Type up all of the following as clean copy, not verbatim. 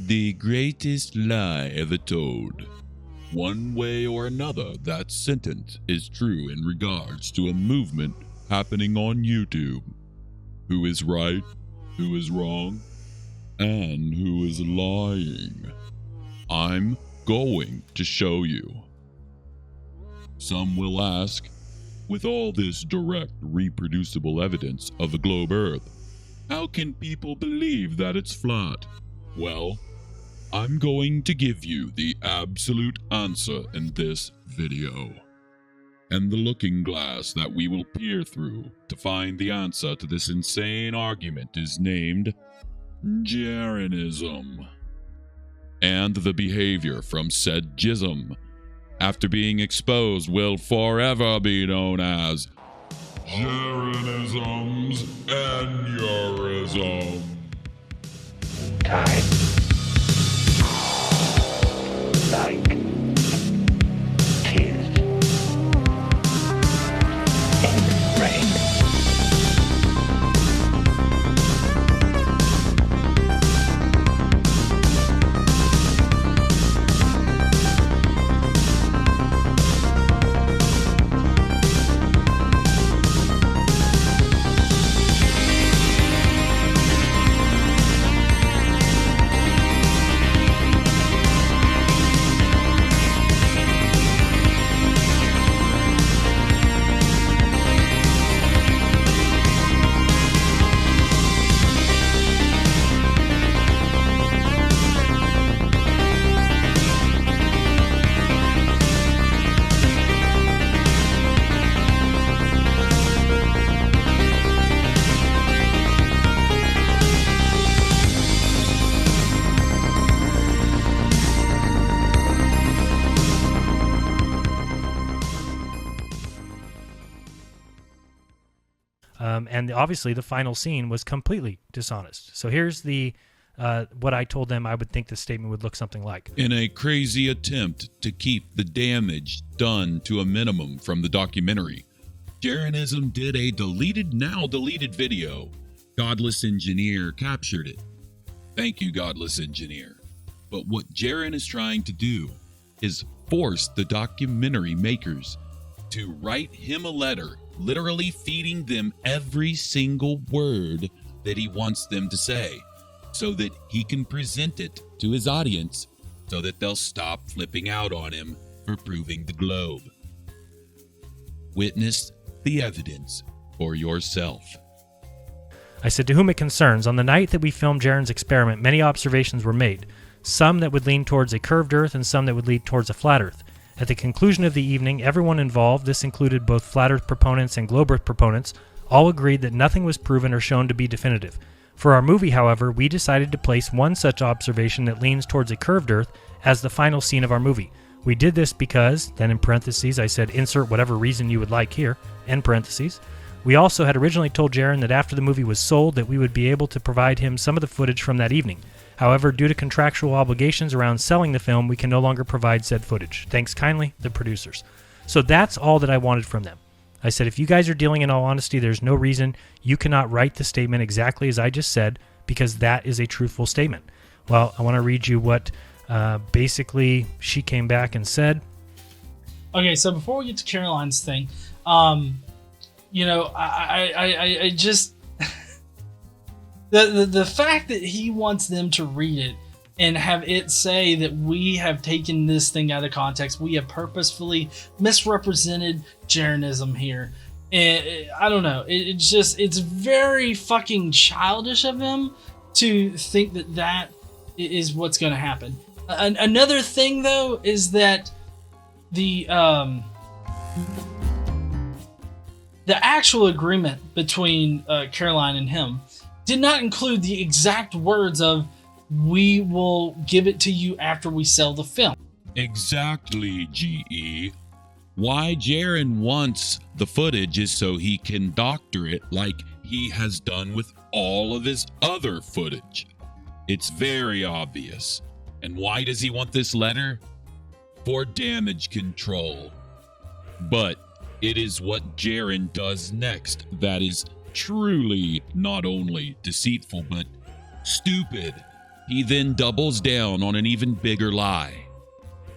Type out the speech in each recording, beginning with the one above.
the greatest lie ever told. One way or another, that sentence is true in regards to a movement happening on YouTube. Who is right, who is wrong, and who is lying? I'm going to show you. Some will ask, with all this direct, reproducible evidence of the globe Earth, how can people believe that it's flat? Well, I'm going to give you the absolute answer in this video. And the looking glass that we will peer through to find the answer to this insane argument is named Jeranism. And the behavior from said jism, after being exposed, will forever be known as Jeranisms and Aneurysm. Time. Like tears in rain. And obviously the final scene was completely dishonest. So here's the what I told them I would think the statement would look something like. In a crazy attempt to keep the damage done to a minimum from the documentary, Jeranism did a now deleted video. Godless Engineer captured it. Thank you, Godless Engineer. But what Jeran is trying to do is force the documentary makers to write him a letter, literally feeding them every single word that he wants them to say, so that he can present it to his audience, so that they'll stop flipping out on him for proving the globe. Witness the evidence for yourself. I said, to whom it concerns, on the night that we filmed Jeran's experiment, many observations were made, some that would lean towards a curved Earth and some that would lean towards a flat Earth. At the conclusion of the evening, everyone involved, this included both flat Earth proponents and globe Earth proponents, all agreed that nothing was proven or shown to be definitive. For our movie, however, we decided to place one such observation that leans towards a curved Earth as the final scene of our movie. We did this because, then in parentheses I said insert whatever reason you would like here, end parentheses. We also had originally told Jeran that after the movie was sold that we would be able to provide him some of the footage from that evening. However, due to contractual obligations around selling the film, we can no longer provide said footage. Thanks kindly, the producers. So that's all that I wanted from them. I said, if you guys are dealing in all honesty, there's no reason you cannot write the statement exactly as I just said, because that is a truthful statement. Well, I want to read you what basically she came back and said. Okay, so before we get to Caroline's thing, you know, I just the fact that he wants them to read it and have it say that we have taken this thing out of context, we have purposefully misrepresented Jeranism here. And I don't know, it's very fucking childish of him to think that that is what's going to happen. Another thing though is that the actual agreement between Caroline and him did not include the exact words of "we will give it to you after we sell the film." Exactly, GE. Why Jeran wants the footage is so he can doctor it like he has done with all of his other footage. It's very obvious. And why does he want this letter? For damage control. But it is what Jeran does next that is truly not only deceitful but stupid. He then doubles down on an even bigger lie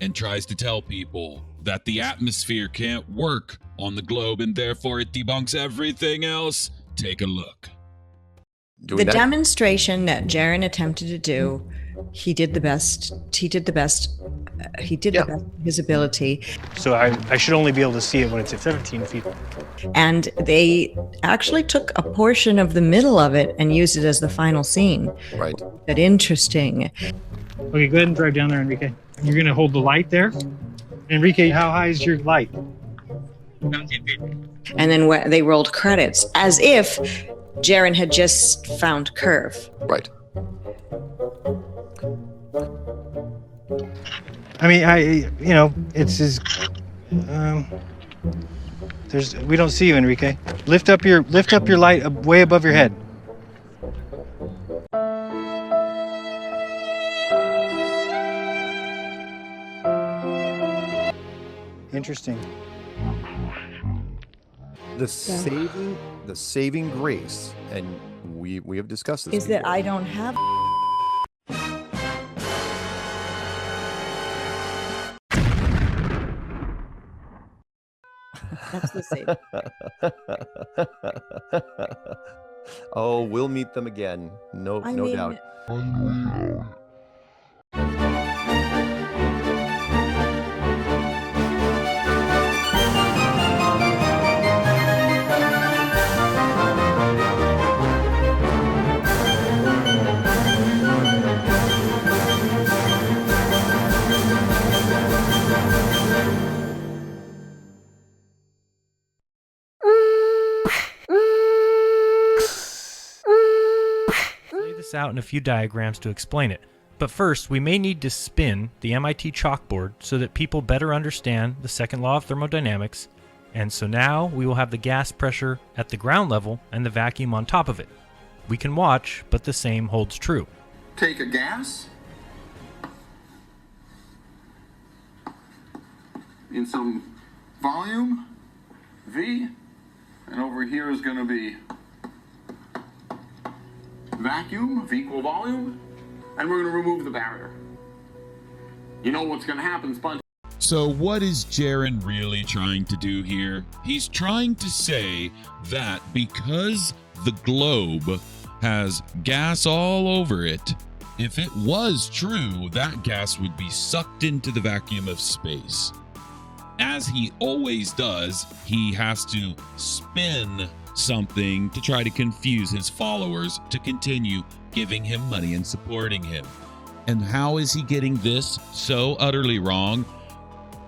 and tries to tell people that the atmosphere can't work on the globe and therefore it debunks everything else. Take a look. The demonstration that Jeran attempted to do, he did the best. He did the best of his ability. So I should only be able to see it when it's at 17 feet. And they actually took a portion of the middle of it and used it as the final scene. Right. That interesting. Okay, go ahead and drive down there, Enrique. You're going to hold the light there. Enrique, how high is your light? 17 feet. And then they rolled credits as if Jeran had just found Curve. Right. I mean, it's his. We don't see you, Enrique. Lift up your light way above your head. Interesting. The saving grace, and we have discussed this. Is that I don't have. That's the same. Oh, we'll meet them again. No doubt. Out in a few diagrams to explain it. But first, we may need to spin the MIT chalkboard so that people better understand the second law of thermodynamics, and so now we will have the gas pressure at the ground level and the vacuum on top of it. We can watch, but the same holds true. Take a gas in some volume, V, and over here is going to be vacuum of equal volume, and we're going to remove the barrier. You know what's going to happen, spontaneously. So what is Jeran really trying to do here? He's trying to say that because the globe has gas all over it, if it was true, that gas would be sucked into the vacuum of space. As he always does, he has to spin something to try to confuse his followers to continue giving him money and supporting him. And how is he getting this so utterly wrong?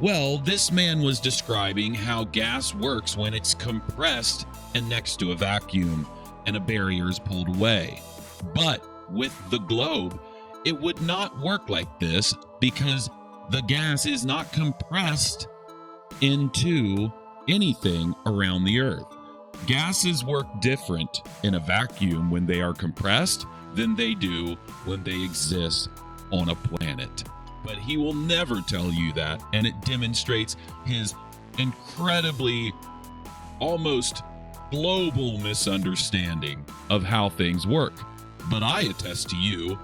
Well, this man was describing how gas works when it's compressed and next to a vacuum and a barrier is pulled away. But with the globe, it would not work like this because the gas is not compressed into anything around the earth. Gases work different in a vacuum when they are compressed than they do when they exist on a planet. But he will never tell you that, and it demonstrates his incredibly, almost global misunderstanding of how things work. But I attest to you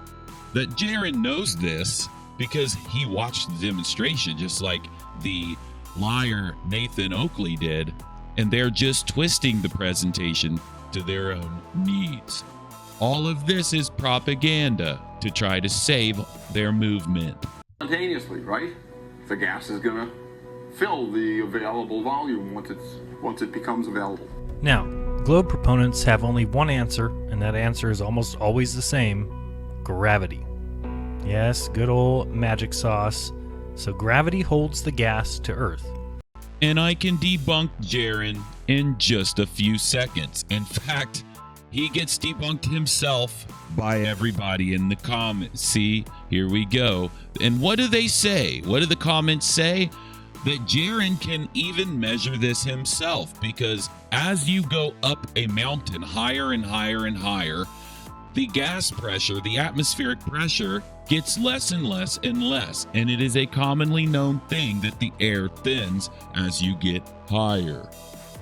that Jeran knows this because he watched the demonstration just like the liar Nathan Oakley did, and they're just twisting the presentation to their own needs. All of this is propaganda to try to save their movement. Spontaneously, right? The gas is going to fill the available volume once it becomes available. Now, globe proponents have only one answer, and that answer is almost always the same: gravity. Yes, good old magic sauce. So gravity holds the gas to Earth. And I can debunk Jeran in just a few seconds. In fact, he gets debunked himself by everybody in the comments. See, here we go. And what do they say? What do the comments say? That Jeran can even measure this himself, because as you go up a mountain higher and higher and higher, the gas pressure, the atmospheric pressure, gets less and less and less. And it is a commonly known thing that the air thins as you get higher.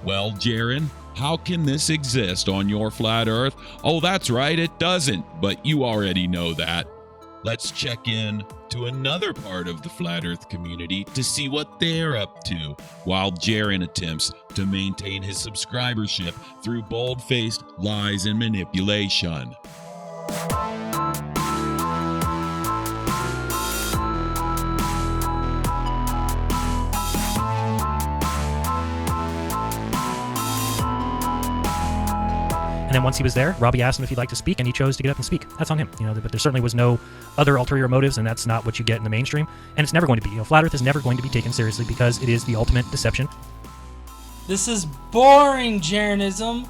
Well, Jeran, how can this exist on your flat Earth? Oh, that's right, it doesn't, but you already know that. let's check in to another part of the Flat Earth community to see what they're up to, while Jeran attempts to maintain his subscribership through bold-faced lies and manipulation. And then once he was there, Robbie asked him if he'd like to speak, and he chose to get up and speak. That's on him, but there certainly was no other ulterior motives, and that's not what you get in the mainstream. And it's never going to be. Flat Earth is never going to be taken seriously because it is the ultimate deception. This is boring, Jeranism.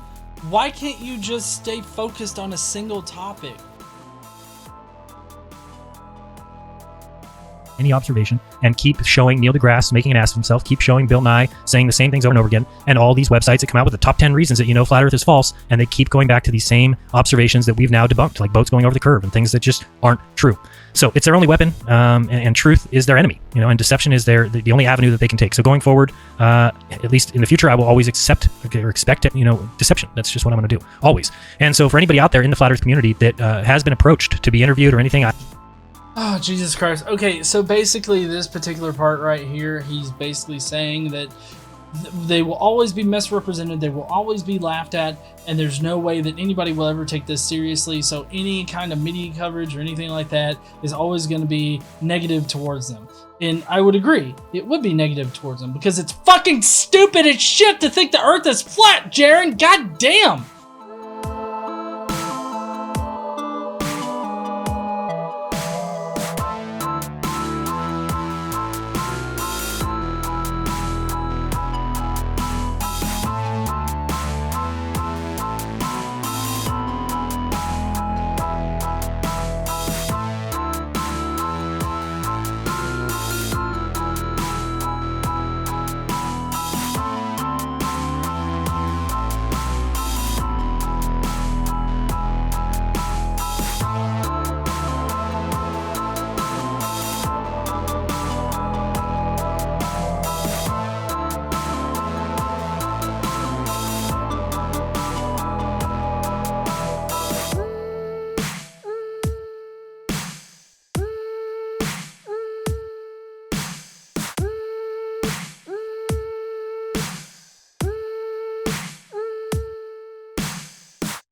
Why can't you just stay focused on a single topic? Any observation, and keep showing Neil deGrasse making an ass of himself, keep showing Bill Nye saying the same things over and over again, and all these websites that come out with the top 10 reasons that Flat Earth is false, and they keep going back to these same observations that we've now debunked, like boats going over the curve and things that just aren't true. So it's their only weapon, and truth is their enemy, and deception is the only avenue that they can take. So going forward, at least in the future, I will always expect deception. That's just what I'm going to do, always. And so for anybody out there in the Flat Earth community that has been approached to be interviewed or anything, Oh, Jesus Christ. Okay, so basically this particular part right here, he's basically saying that they will always be misrepresented, they will always be laughed at, and there's no way that anybody will ever take this seriously, so any kind of media coverage or anything like that is always going to be negative towards them. And I would agree, it would be negative towards them, because it's fucking stupid as shit to think the Earth is flat, Jeran! God damn!